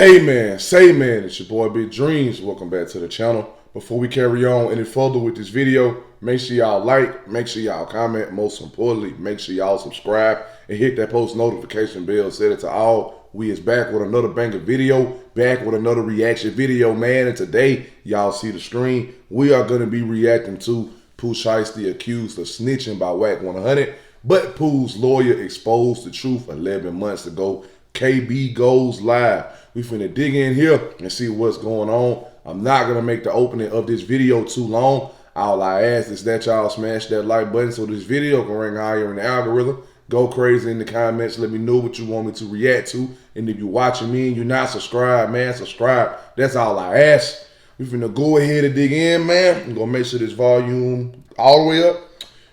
Amen. Say man, it's your boy Big Dreams. Welcome back to the channel. Before we carry on any further with this video, make sure y'all like, make sure y'all comment, most importantly, make sure y'all subscribe and hit that post notification bell, set it to all. We is back with another banger video, back with another reaction video, man. And today, y'all see the screen, we are going to be reacting to Pooh Shiesty accused of snitching by Wack100, but Pooh's lawyer exposed the truth 11 months ago. KB goes live. We finna dig in here and see what's going on. I'm not gonna make the opening of this video too long. All I ask is that y'all smash that like button so this video can rank higher in the algorithm. Go crazy in the comments. Let me know what you want me to react to. And if you're watching me and you're not subscribed, man, subscribe. That's all I ask. We finna go ahead and dig in, man. I'm gonna make sure this volume all the way up.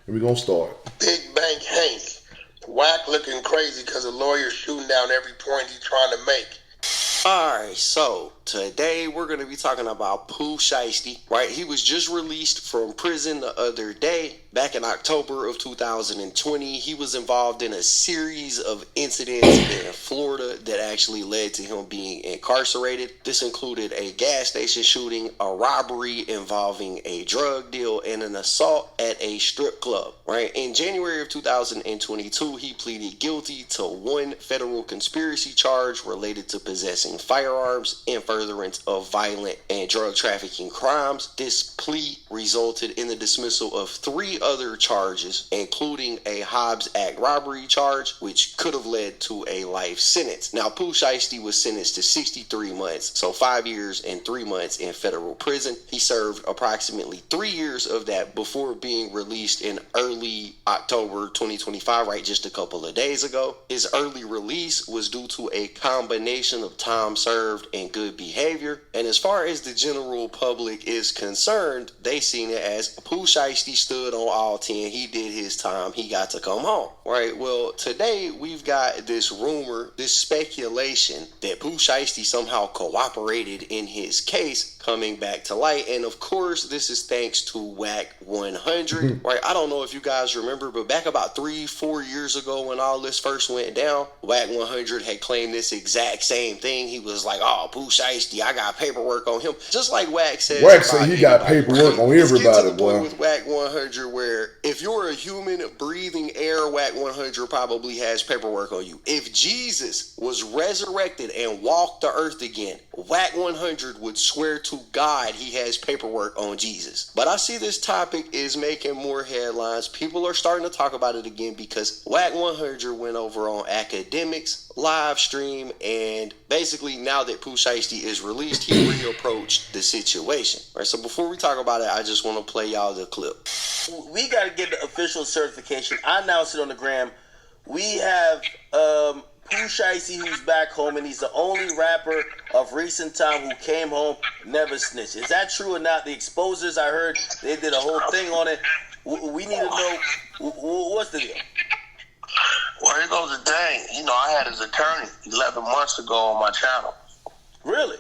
And we're gonna start. Big Bank Hank. Wack looking crazy because the lawyer's shooting down every point he's trying to make. Alright, so today we're going to be talking about Pooh Shiesty, right? He was just released from prison the other day. Back in October of 2020, he was involved in a series of incidents in Florida that actually led to him being incarcerated. This included a gas station shooting, a robbery involving a drug deal, and an assault at a strip club, right? In January of 2022, he pleaded guilty to one federal conspiracy charge related to possessing firearms in furtherance of violent and drug trafficking crimes. This plea resulted in the dismissal of 3 other charges, including a Hobbs Act robbery charge, which could have led to a life sentence. Now, Pooh Shiesty was sentenced to 63 months, so 5 years and 3 months in federal prison. He served approximately 3 years of that before being released in early October 2025, right, just a couple of days ago. His early release was due to a combination of time served and good behavior. And as far as the general public is concerned, they seen it as Pooh Shiesty stood on all 10. He did his time. He got to come home. Right. Well, today we've got this rumor, this speculation that Pooh Shiesty somehow cooperated in his case coming back to light. And of course, this is thanks to Wack100. Right. I don't know if you guys remember, but back about 3-4 years ago when all this first went down, Wack100 had claimed this exact same thing. He was like, oh, Pooh Shiesty, I got paperwork on him. Just like Wack said. Wack said he got paperwork on everybody, boy. With Wack100, where if you're a human breathing air, Wack100 probably has paperwork on you. If Jesus was resurrected and walked the earth again, Wack100 would swear to God he has paperwork on Jesus. But I see this topic is making more headlines. People are starting to talk about it again because Wack100 went over on Academics live stream, and basically now that Pooh Shiesty is released, he reapproached the situation. All right, so before we talk about it, I just want to play y'all the clip. We got to get the official certification. I announced it on the gram. We have Pooh Shiesty, who's back home, and he's the only rapper of recent time who came home, never snitched. Is that true or not? The exposers, I heard, they did a whole thing on it. We need to know, what's the deal? Well, here goes the thing. You know, I had his attorney 11 months ago on my channel. Really?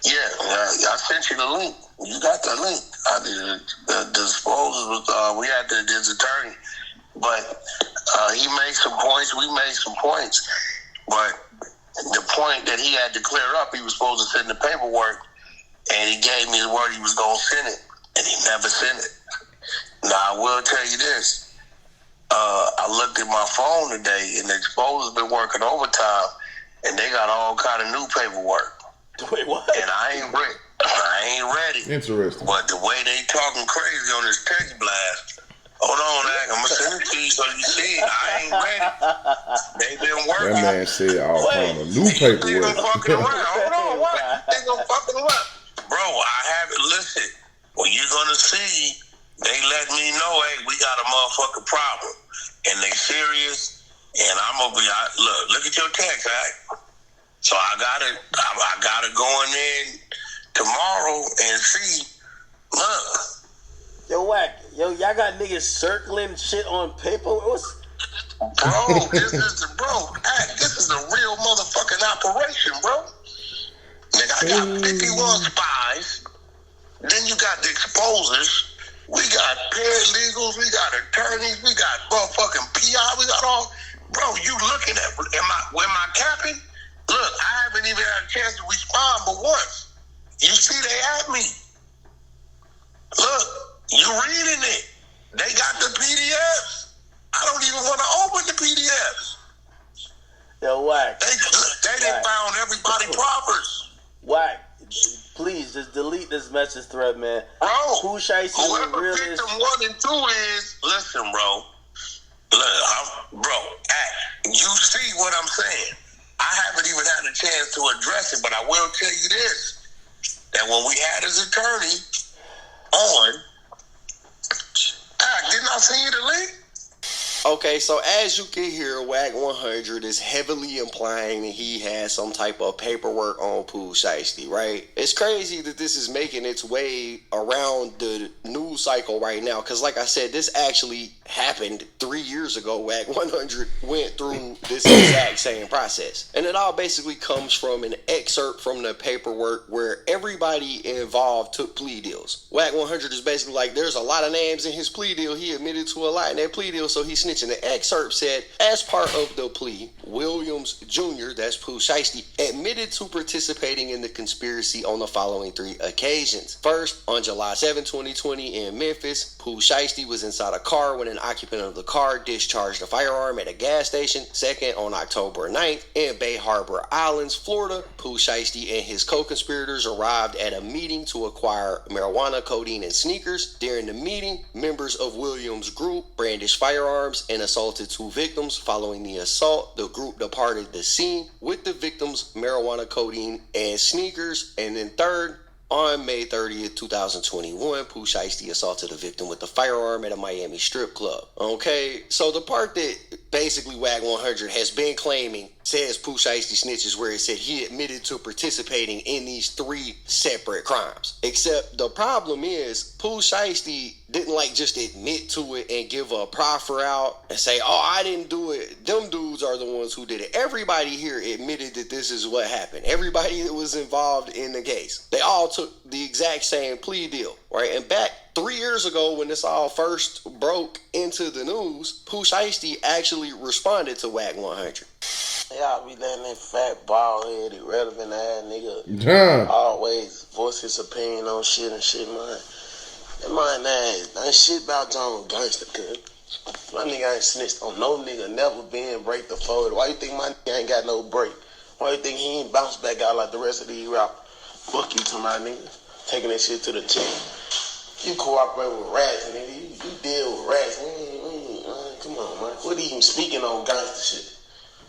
Yeah, I sent you the link. You got the link. I did the disposals with we had his attorney, but he made some points. We made some points, but the point that he had to clear up, he was supposed to send the paperwork, and he gave me the word he was gonna send it, and he never sent it. Now I will tell you this. I looked at my phone today, and the exposer's been working overtime, and they got all kind of new paperwork. Wait, what? And I ain't ready. Interesting. But the way they talking crazy on this text blast, hold on, I'm gonna send it to you so you see it. I ain't ready. They been working. That man said all kind of new paperwork. They gonna fucking around. Hold on, what? They gonna fucking around. Bro, I haven't listened. Well, you're gonna see. They let me know, hey, we got a motherfucking problem. And they serious. And I'm gonna be look at your text, right? So I gotta go in there tomorrow and see. Look. Yo, Wack, y'all got niggas circling shit on paper? Bro, this is the real motherfucking operation, bro. Nigga, I got 51 spies. Then you got the exposers. We got paralegals, we got attorneys, we got motherfucking PI, we got all. Bro, you looking at, am I capping? Look, I haven't even had a chance to respond but once. You see, they at me. Look, you reading it. They got the PDFs. I don't even want to open the PDFs. Yo, Wack. They done found everybody proffers. Wack, please just delete this message thread, man. Bro, Pooh Shiesty whoever victim 1 and 2 is, listen, bro. Look, you see what I'm saying. I haven't even had a chance to address it, but I will tell you this, that when we had his attorney on, didn't I send you the link? Okay, so as you can hear, Wack100 is heavily implying that he has some type of paperwork on Pooh Shiesty, right? It's crazy that this is making its way around the news cycle right now, because like I said, this actually happened 3 years ago. Wack100 went through this exact same process. And it all basically comes from an excerpt from the paperwork where everybody involved took plea deals. Wack100 is basically like, there's a lot of names in his plea deal. He admitted to a lot in that plea deal, so he snitched. And the excerpt said, as part of the plea, Williams Jr., that's Pooh Shiesty, admitted to participating in the conspiracy on the following 3 occasions. First, on July 7, 2020 in Memphis, Pooh Shiesty was inside a car when an occupant of the car discharged a firearm at a gas station. Second, on October 9th in Bay Harbor Islands, Florida, Pooh Shiesty and his co-conspirators arrived at a meeting to acquire marijuana, codeine, and sneakers. During the meeting, members of Williams' group brandished firearms and assaulted 2 victims. Following the assault, the group departed the scene with the victims' marijuana, codeine, and sneakers. And then third, on May 30th, 2021, Pooh Shiesty assaulted a victim with a firearm at a Miami strip club. Okay, so the part that basically Wack100 has been claiming says Pooh Shiesty snitches, where it said he admitted to participating in these 3 separate crimes. Except the problem is Pooh Shiesty didn't just admit to it and give a proffer out and say, oh, I didn't do it. Them dudes are the ones who did it. Everybody here admitted that this is what happened. Everybody that was involved in the case. They all took the exact same plea deal, right? And back 3 years ago when this all first broke into the news, Pooh Shiesty actually responded to Wack100. Y'all be letting that fat, bald-headed, irrelevant ass Damn. nigga always voice his opinion on shit and shit, man. That man ain't shit about John Gangster, cuz. My nigga ain't snitched on no nigga, never been break the fold. Why you think my nigga ain't got no break? Why you think he ain't bounced back out like the rest of these rappers? Fuck you to my nigga. Taking that shit to the chin. You cooperate with rats, nigga. You deal with rats. Come on, man. What even speaking on gangster shit?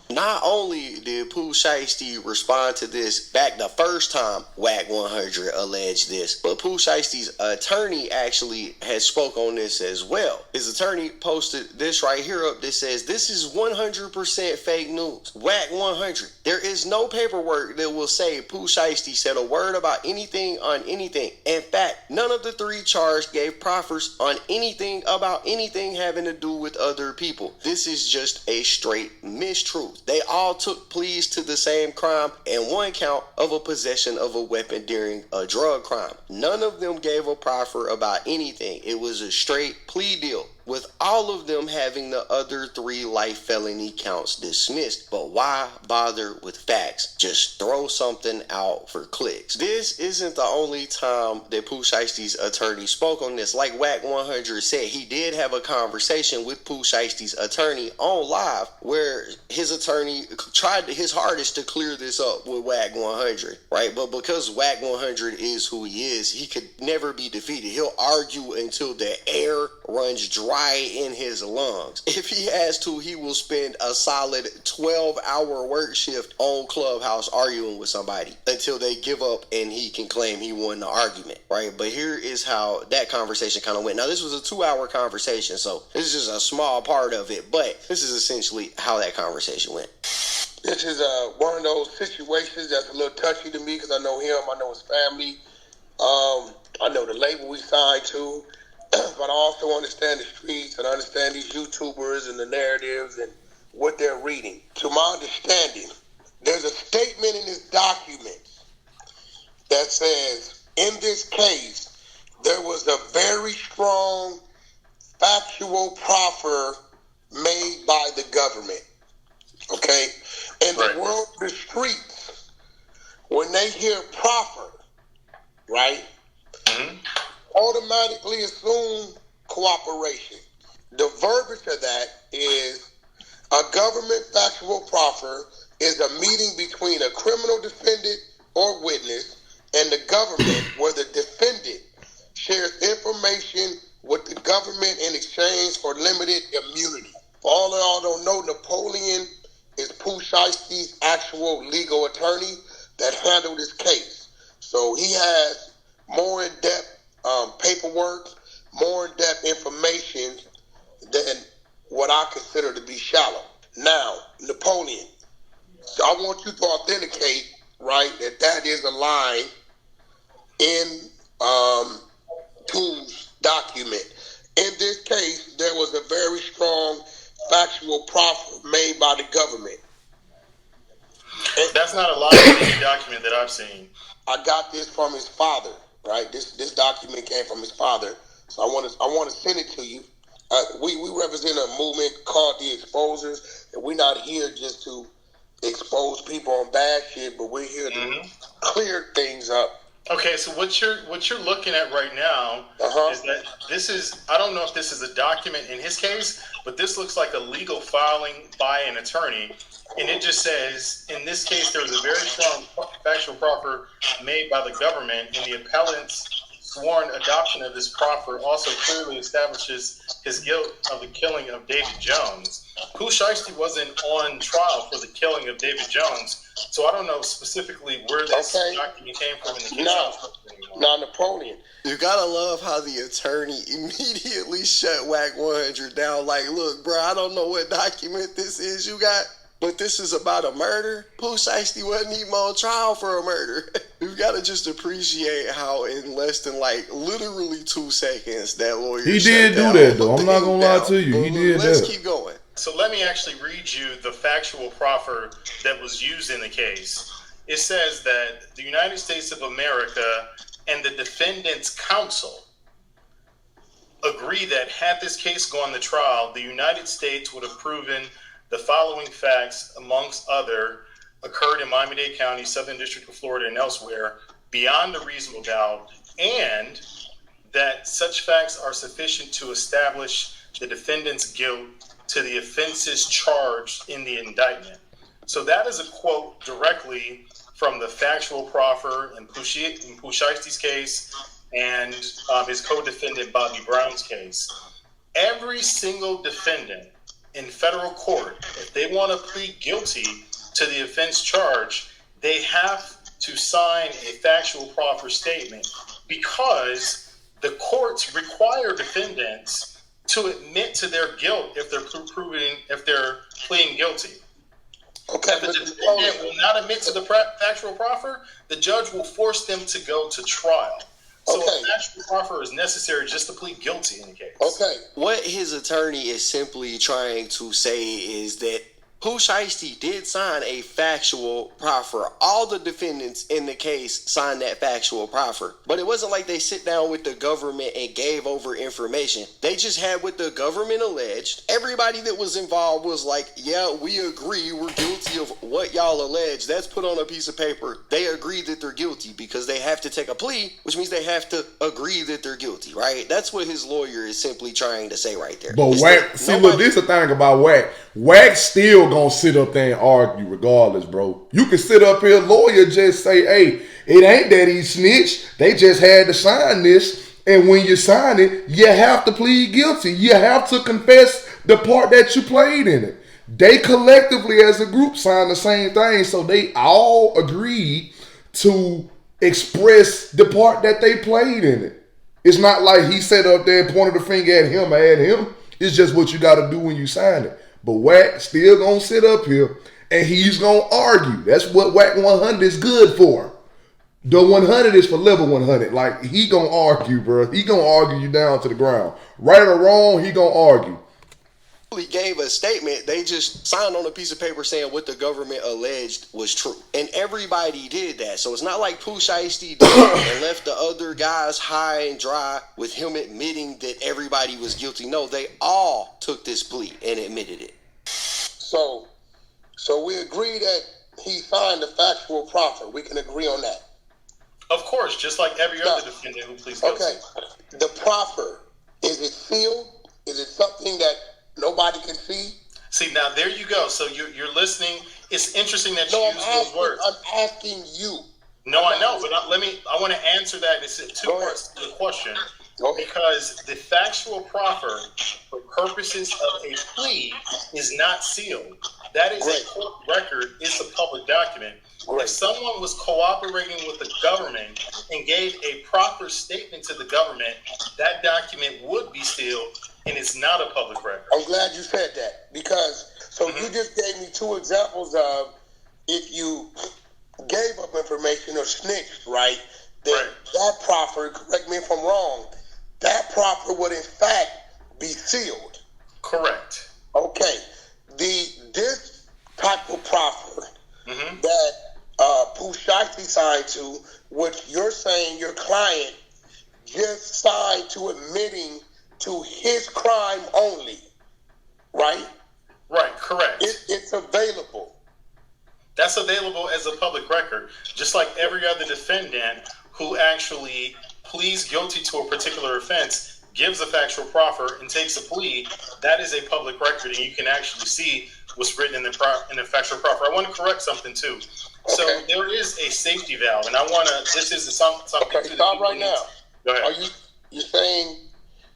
Not only did Pooh Shiesty respond to this back the first time Wack100 alleged this, but Pooh Shiesty's attorney actually has spoke on this as well. His attorney posted this right here up that says, this is 100% fake news. Wack100, there is no paperwork that will say Pooh Shiesty said a word about anything on anything. In fact, none of the 3 charged gave proffers on anything about anything having to do with other people. This is just a straight mistruth. They all took pleas to the same crime and 1 count of a possession of a weapon during a drug crime. None of them gave a proffer about anything. It was a straight plea deal, with all of them having the other 3 life felony counts dismissed. But why bother with facts? Just throw something out for clicks. This isn't the only time that Pooh Shiesty's attorney spoke on this. Like Wack100 said, he did have a conversation with Pooh Shiesty's attorney on live, where his attorney tried his hardest to clear this up with Wack100, right? But because Wack100 is who he is, he could never be defeated. He'll argue until the air runs dry in his lungs. If he has to, he will spend a solid 12-hour work shift on Clubhouse arguing with somebody until they give up and he can claim he won the argument, right? But here is how that conversation kind of went. Now, this was a 2-hour conversation, so this is just a small part of it, but this is essentially how that conversation went. This is one of those situations that's a little touchy to me because I know him, I know his family, I know the label we signed to. But I also understand the streets and I understand these YouTubers and the narratives and what they're reading. To my understanding, there's a statement in this document that says, in this case, there was a very strong factual proffer made by the government. Okay? In the world of the streets, when they hear proffer, right, automatically assume cooperation. The verbiage of that is a government factual proffer is a meeting between a criminal defendant or witness and the government where the defendant shares information with the government in exchange for limited immunity. For all of y'all don't know, Napoleon is Pooh Shiesty's actual legal attorney that handled this case. So he has more in-depth paperwork, more in-depth information than what I consider to be shallow. Now, Napoleon, I want you to authenticate, right, that is a line in Pooh's document. In this case, there was a very strong factual proffer made by the government. That's not a line in any document that I've seen. I got this from his father, right? This document came from his father, so I want to send it to you. We represent a movement called the Exposers, and we're not here just to expose people on bad shit, but we're here to clear things up. Okay, so what you're looking at right now is that this is, I don't know if this is a document in his case, but this looks like a legal filing by an attorney, and it just says, in this case, there was a very strong factual proffer made by the government, and the appellant's sworn adoption of this proffer also clearly establishes his guilt of the killing of David Jones. Pooh Shiesty wasn't on trial for the killing of David Jones, so I don't know specifically where this document came from in the case. No, Napoleon. You gotta love how the attorney immediately shut Wack100 down. Like, look, bro, I don't know what document this is you got, but this is about a murder. Pooh Shiesty wasn't even on trial for a murder. You gotta just appreciate how in less than literally 2 seconds that lawyer. He did do that though. I'm not gonna lie to you. He did that. Let's keep going. So let me actually read you the factual proffer that was used in the case. It says that the United States of America and the defendant's counsel agree that had this case gone to trial, the United States would have proven the following facts, amongst other, occurred in Miami-Dade County, Southern District of Florida, and elsewhere, beyond a reasonable doubt, and that such facts are sufficient to establish the defendant's guilt to the offenses charged in the indictment. So that is a quote directly from the factual proffer in Pooh Shiesty's case and his co-defendant Bobby Brown's case. Every single defendant in federal court, if they want to plead guilty to the offense charge, they have to sign a factual proffer statement because the courts require defendants to admit to their guilt if they're pleading guilty. Okay, if the defendant will not admit to the factual proffer, the judge will force them to go to trial. So a factual proffer is necessary just to plead guilty in the case. Okay. What his attorney is simply trying to say is that Pooh Shiesty did sign a factual proffer. All the defendants in the case signed that factual proffer. But it wasn't like they sit down with the government and gave over information. They just had what the government alleged. Everybody that was involved was like, yeah, we agree. We're guilty of what y'all allege. That's put on a piece of paper. They agree that they're guilty because they have to take a plea, which means they have to agree that they're guilty, right? That's what his lawyer is simply trying to say right there. But Wack, see, look, this is the thing about Wack. Wack still gonna sit up there and argue regardless, bro. You can sit up here, lawyer just say, hey, it ain't that he snitched. They just had to sign this. And when you sign it, you have to plead guilty. You have to confess the part that you played in it. They collectively as a group signed the same thing. So they all agreed to express the part that they played in it. It's not like he sat up there and pointed the finger at him. It's just what you got to do when you sign it. But Wack still gonna sit up here and he's gonna argue. That's what Wack100 is good for. The 100 is for level 100. Like, he gonna argue, bro. He gonna argue you down to the ground. Right or wrong, he gonna argue. He gave a statement. They just signed on a piece of paper saying what the government alleged was true. And everybody did that. So it's not like Pooh Shiesty did and left the other guys high and dry with him admitting that everybody was guilty. No, they all took this plea and admitted it. So we agree that he signed a factual proffer. We can agree on that. Of course, just like every other defendant who pleads guilty. Okay, the proffer, is it sealed? Is it something that nobody can see? See, now there you go. So you're listening. It's interesting that you use those words. I'm asking you. No, I know, but I want to answer that. It's two parts to the question. Because the factual proffer for purposes of a plea is not sealed. That is a court record. It's a public document. If someone was cooperating with the government and gave a proper statement to the government, that document would be sealed, and it's not a public record. I'm glad you said that, because you just gave me two examples of if you gave up information or snitched, right? That proffer, correct me if I'm wrong, that proffer would in fact be sealed. Correct. Okay. This type of proffer that Pooh Shiesty signed to, which you're saying your client just signed to admitting to his crime only, right? Right, correct. It's available. That's available as a public record, just like every other defendant who actually pleads guilty to a particular offense, gives a factual proffer, and takes a plea. That is a public record, and you can actually see what's written in the factual proffer. I want to correct something too. So there is a safety valve, and I want to. This is something. Okay, stop right now. Go ahead. Are you saying?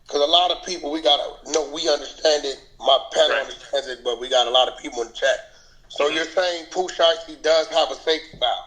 Because a lot of people, we understand it. My panel understands it, but we got a lot of people in the chat. So you're saying Pooh Shiesty does have a safety valve?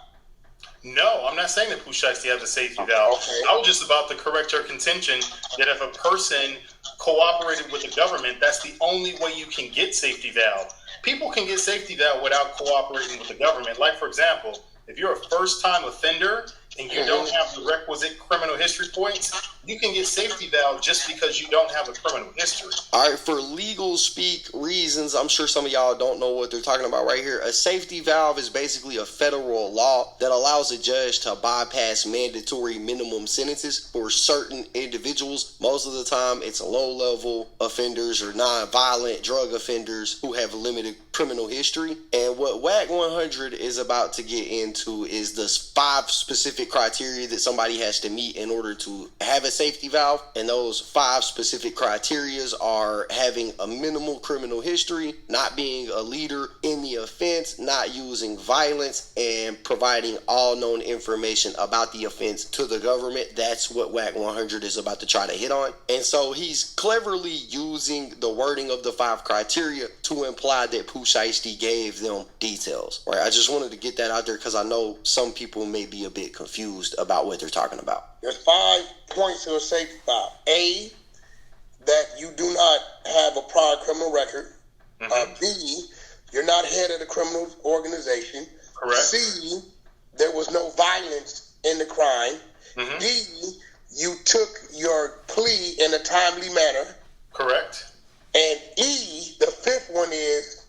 No, I'm not saying that Pooh Shiesty has a safety valve. Okay. I was just about to correct your contention that if a person cooperated with the government, that's the only way you can get safety valve. People can get safety valve without cooperating with the government. Like, for example, if you're a first-time offender and you don't have the requisite criminal history points, you can get safety valve just because you don't have a criminal history. All right, for legal speak reasons, I'm sure some of y'all don't know what they're talking about right here. A safety valve is basically a federal law that allows a judge to bypass mandatory minimum sentences for certain individuals. Most of the time, it's low-level offenders or non-violent drug offenders who have limited criminal history. And what Wack100 is about to get into is the 5 specific criteria that somebody has to meet in order to have a safety valve. And those 5 specific criteria are having a minimal criminal history, not being a leader in the offense, not using violence, and providing all known information about the offense to the government. That's what Wack100 is about to try to hit on. And so he's cleverly using the wording of the 5 criteria to imply that Pooh Shiesty gave them details. Right? I just wanted to get that out there because I know some people may be a bit confused about what they're talking about. There's 5 points to a safety valve. A, that you do not have a prior criminal record. B, you're not head of the criminal organization. Correct. C, there was no violence in the crime. D, you took your plea in a timely manner. Correct. And E, the 5th one is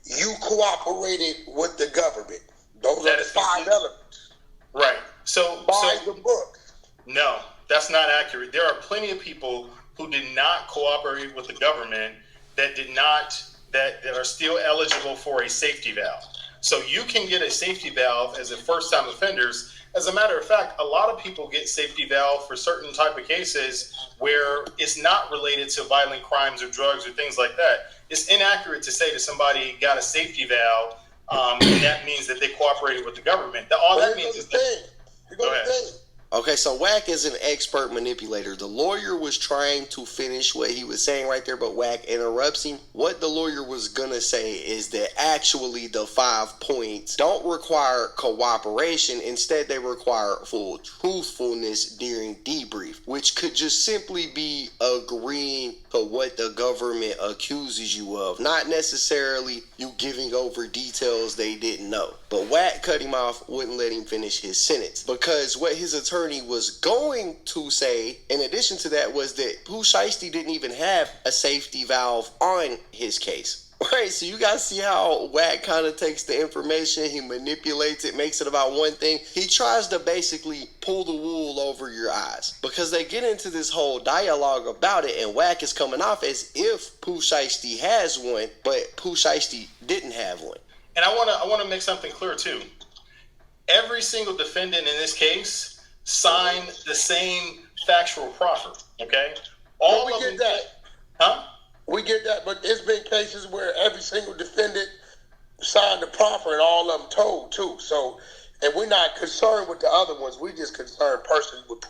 you cooperated with the government. Those are the 5 elements. Right. So by the book. No, that's not accurate. There are plenty of people who did not cooperate with the government that are still eligible for a safety valve. So you can get a safety valve as a first-time offenders. As a matter of fact, a lot of people get safety valve for certain type of cases where it's not related to violent crimes or drugs or things like that. It's inaccurate to say that somebody got a safety valve and that means that they cooperated with the government. All that means is that... Go ahead. Okay, so Wack is an expert manipulator. The lawyer was trying to finish what he was saying right there, but Wack interrupts him. What the lawyer was going to say is that actually the 5 points don't require cooperation. Instead, they require full truthfulness during debrief, which could just simply be agreeing to what the government accuses you of, not necessarily you giving over details they didn't know. But Wack cut him off, wouldn't let him finish his sentence, because what his attorney was going to say, in addition to that, was that Pooh Shiesty didn't even have a safety valve on his case. Right, so you guys see how Wack kind of takes the information, he manipulates it, makes it about one thing. He tries to basically pull the wool over your eyes because they get into this whole dialogue about it, and Wack is coming off as if Pooh Shiesty has one, but Pooh Shiesty didn't have one. And I want to make something clear too. Every single defendant in this case signed the same factual proffer. Okay, all we of get them. that. Huh? We get that, but there's been cases where every single defendant signed the proffer and all of them told too. So, and we're not concerned with the other ones. We just concerned personally with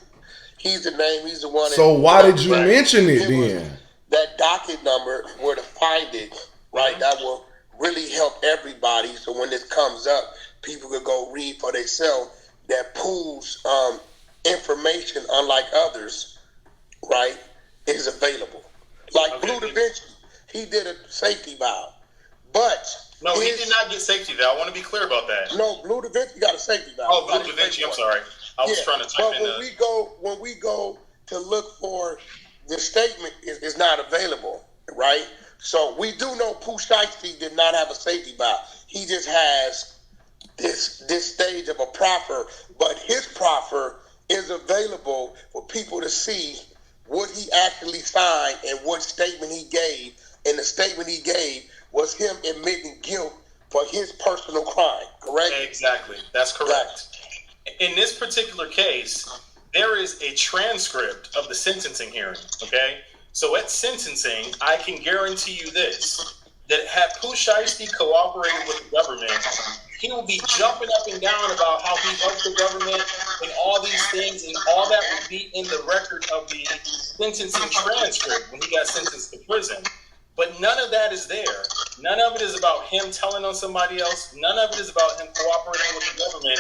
he's the name, he's the one. So why did you mention it then? That docket number where to find it, right? Mm-hmm. That will really help everybody. So when this comes up, people can go read for themselves that Pooh's information, unlike others, right, is available. Like Blue Da Vinci, he did a safety valve. But no, he did not get safety valve. I want to be clear about that. No, Blue Da Vinci got a safety valve. Oh, Blue Da Vinci, I'm sorry. I was trying to type in when we go to look for the statement is not available, right? So we do know Pooh Shiesty did not have a safety valve. He just has this stage of a proffer, but his proffer is available for people to see what he actually signed and what statement he gave. And the statement he gave was him admitting guilt for his personal crime, correct? Exactly. That's correct. In this particular case, there is a transcript of the sentencing hearing, okay? So at sentencing, I can guarantee you this, that had Pooh Shiesty cooperated with the government, he will be jumping up and down about how he helped the government and all these things, and all that would be in the record of the sentencing transcript when he got sentenced to prison. But none of that is there. None of it is about him telling on somebody else. None of it is about him cooperating with the government.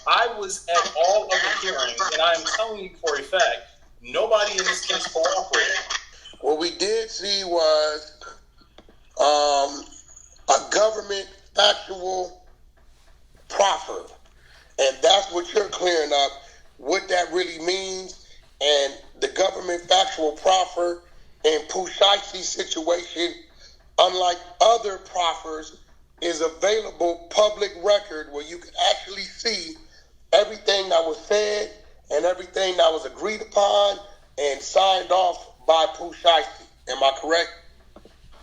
I was at all of the hearings, and I am telling you for a fact, nobody in this case cooperated. What we did see was a government factual proffer. And that's what you're clearing up, what that really means. And the government factual proffer in Pooh Shiesty's situation, unlike other proffers, is available public record where you can actually see everything that was said and everything that was agreed upon and signed off by Pooh Shiesty. Am I correct?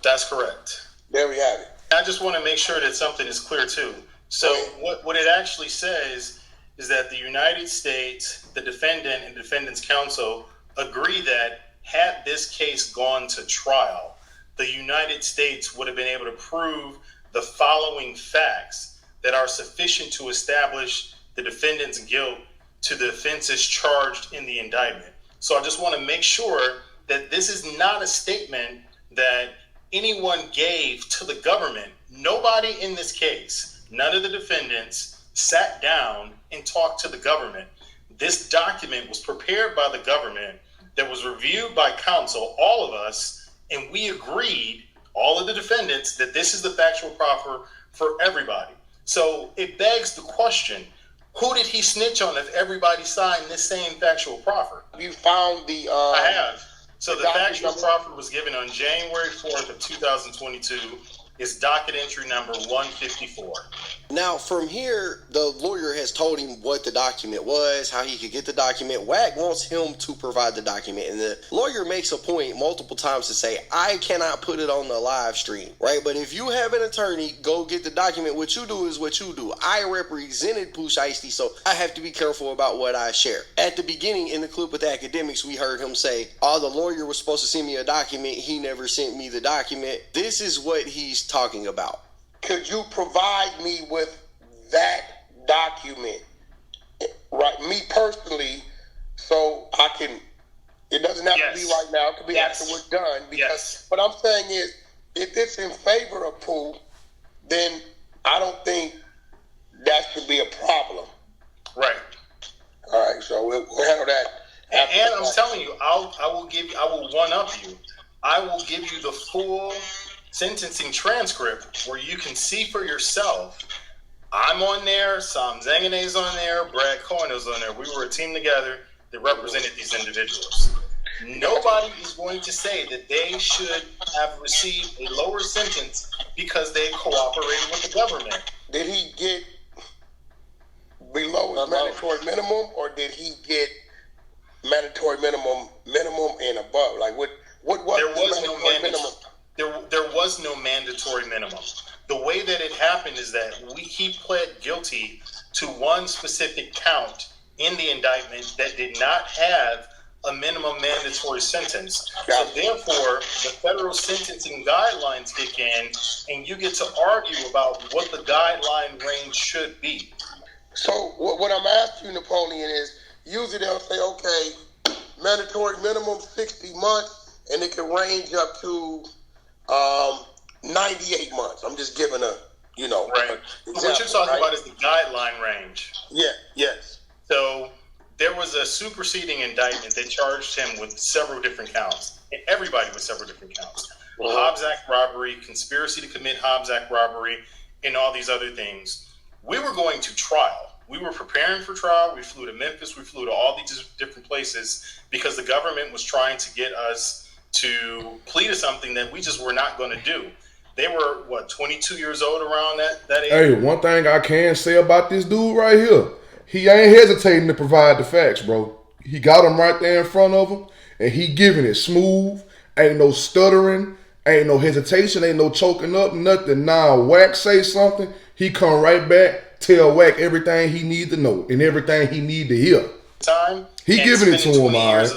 That's correct. There we have it. I just want to make sure that something is clear too. So what it actually says is that the United States, the defendant and defendant's counsel agree that had this case gone to trial, the United States would have been able to prove the following facts that are sufficient to establish the defendant's guilt to the offenses charged in the indictment. So I just want to make sure that this is not a statement that anyone gave to the government. Nobody in this case, none of the defendants, sat down and talked to the government. This document was prepared by the government, that was reviewed by counsel, all of us, and we agreed, all of the defendants, that this is the factual proffer for everybody. So it begs the question, who did he snitch on if everybody signed this same factual proffer? You found the... I have. So the factual proffer was given on January 4th of 2022. It's docket entry number 154. Now, from here, the lawyer has told him what the document was, how he could get the document. Wack wants him to provide the document. And the lawyer makes a point multiple times to say, I cannot put it on the live stream, right? But if you have an attorney, go get the document. What you do is what you do. I represented Pooh Shiesty, so I have to be careful about what I share. At the beginning, in the clip with the academics, we heard him say, oh, the lawyer was supposed to send me a document. He never sent me the document. This is what he's talking about. Could you provide me with that document, right? Me personally, so I can. It doesn't have to be right now. It could be after we're done. Because what I'm saying is, if it's in favor of Pooh, then I don't think that should be a problem. Right. All right. So we'll handle that. And I'm telling you, I will one up you. I will give you the full sentencing transcript where you can see for yourself. I'm on there, Sam Zangane's on there, Brad Cohen is on there. We were a team together that represented these individuals. Nobody is going to say that they should have received a lower sentence because they cooperated with the government. Did he get below his mandatory minimum, or did he get mandatory minimum and above? Like what was the mandatory minimum? There was no mandatory minimum. the way that it happened is that he pled guilty to one specific count in the indictment that did not have a minimum mandatory sentence. So therefore, the federal sentencing guidelines kick in, and you get to argue about what the guideline range should be. So what I'm asking you, Napoleon, is usually they'll say, okay, mandatory minimum 60 months, and it can range up to 98 months. I'm just giving a, Right. Example, what you're talking about is the guideline range. Yeah, yes. So there was a superseding indictment that charged him with several different counts, and everybody with several different counts. Hobbs Act robbery, conspiracy to commit Hobbs Act robbery, and all these other things. We were going to trial. We were preparing for trial. We flew to Memphis. We flew to all these different places because the government was trying to get us to plead to something that we just were not going to do. They were, 22 years old around that age? Hey, one thing I can say about this dude right here, he ain't hesitating to provide the facts, bro. He got them right there in front of him, and he giving it smooth. Ain't no stuttering, ain't no hesitation, ain't no choking up, nothing. Nah, Wack say something, he come right back, tell Wack everything he need to know and everything he need to hear. Time. He giving it to him, all right.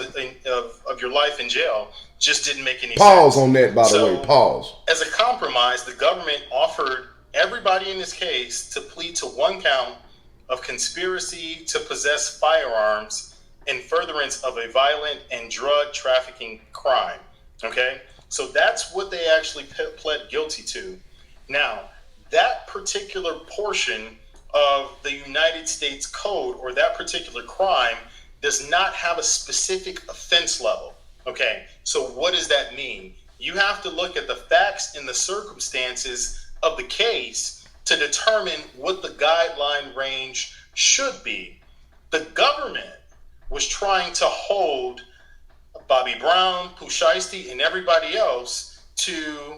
Of your life in jail just didn't make any Pause sense. on that, by the way. Pause. As a compromise, the government offered everybody in this case to plead to one count of conspiracy to possess firearms in furtherance of a violent and drug trafficking crime. Okay? So that's what they actually pled guilty to. Now, that particular portion of the United States Code or that particular crime does not have a specific offense level. Okay, so what does that mean? You have to look at the facts and the circumstances of the case to determine what the guideline range should be. The government was trying to hold Bobby Brown, Pooh Shiesty, and everybody else to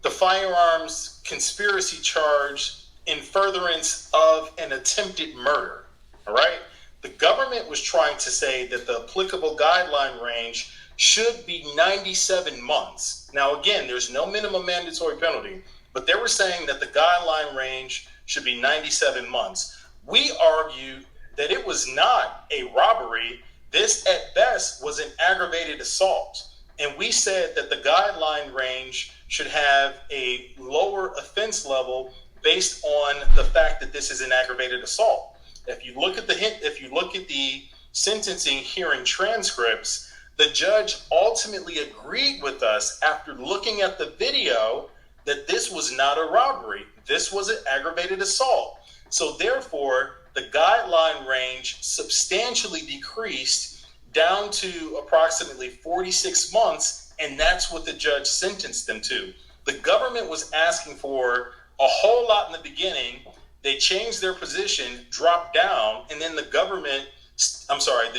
the firearms conspiracy charge in furtherance of an attempted murder. All right? The government was trying to say that the applicable guideline range should be 97 months. Now, again, there's no minimum mandatory penalty, but they were saying that the guideline range should be 97 months. We argued that it was not a robbery. This, at best, was an aggravated assault. And we said that the guideline range should have a lower offense level based on the fact that this is an aggravated assault. If you look at the sentencing hearing transcripts, the judge ultimately agreed with us after looking at the video that this was not a robbery. This was an aggravated assault. So therefore, the guideline range substantially decreased down to approximately 46 months, and that's what the judge sentenced them to. The government was asking for a whole lot in the beginning. They changed their position, dropped down, and then the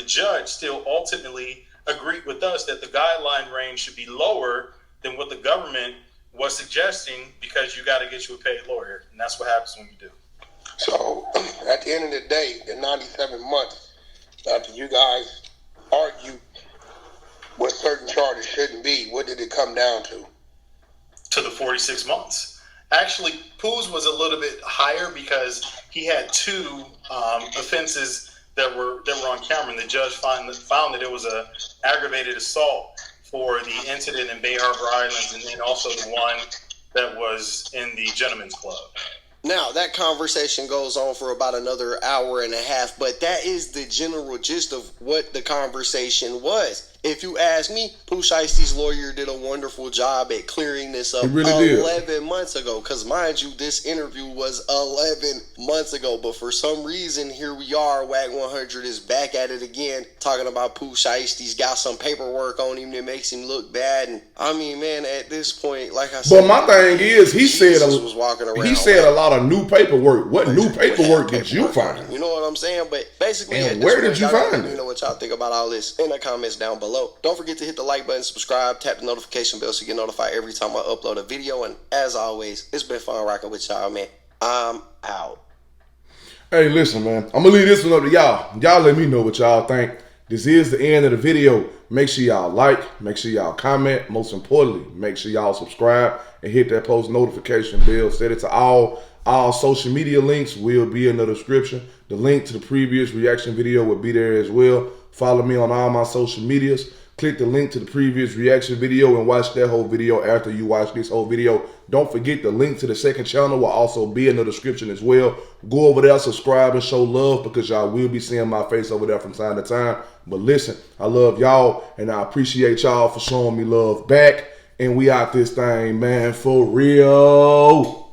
judge still ultimately agreed with us that the guideline range should be lower than what the government was suggesting because you got to get you a paid lawyer, and that's what happens when you do. So, at the end of the day, the 97 months, after you guys argued what certain charges shouldn't be, what did it come down to? To the 46 months. Actually, Pooh's was a little bit higher because he had two offenses that were on camera, and the judge found that it was a aggravated assault for the incident in Bay Harbor Islands, and then also the one that was in the Gentleman's Club. Now, that conversation goes on for about another hour and a half, but that is the general gist of what the conversation was. If you ask me, Pooh Shiesty's lawyer did a wonderful job at clearing this up 11 months ago. Because, mind you, this interview was 11 months ago. But for some reason, here we are. Wack100 is back at it again, talking about Pooh Shiesty's got some paperwork on him that makes him look bad. And I mean, man, at this point, like I said, but my thing is, he said a lot of new paperwork. What new paperwork did you find? You know what I'm saying? But basically, and where did you find it? You know what y'all think about all this in the comments down below. Don't forget to hit the like button, subscribe, tap the notification bell so you get notified every time I upload a video. And as always, it's been fun rocking with y'all, man. I'm out. Hey, listen, man. I'm going to leave this one up to y'all. Y'all let me know what y'all think This is the end of the video. Make sure y'all like, make sure y'all comment. Most importantly, make sure y'all subscribe and hit that post notification bell. Set it to all social media links will be in the description. The link to the previous reaction video will be there as well. Follow me on all my social medias. Click the link to the previous reaction video and watch that whole video after you watch this whole video. Don't forget the link to the second channel will also be in the description as well. Go over there, subscribe, and show love because y'all will be seeing my face over there from time to time. But listen, I love y'all and I appreciate y'all for showing me love back. And we out this thing, man, for real.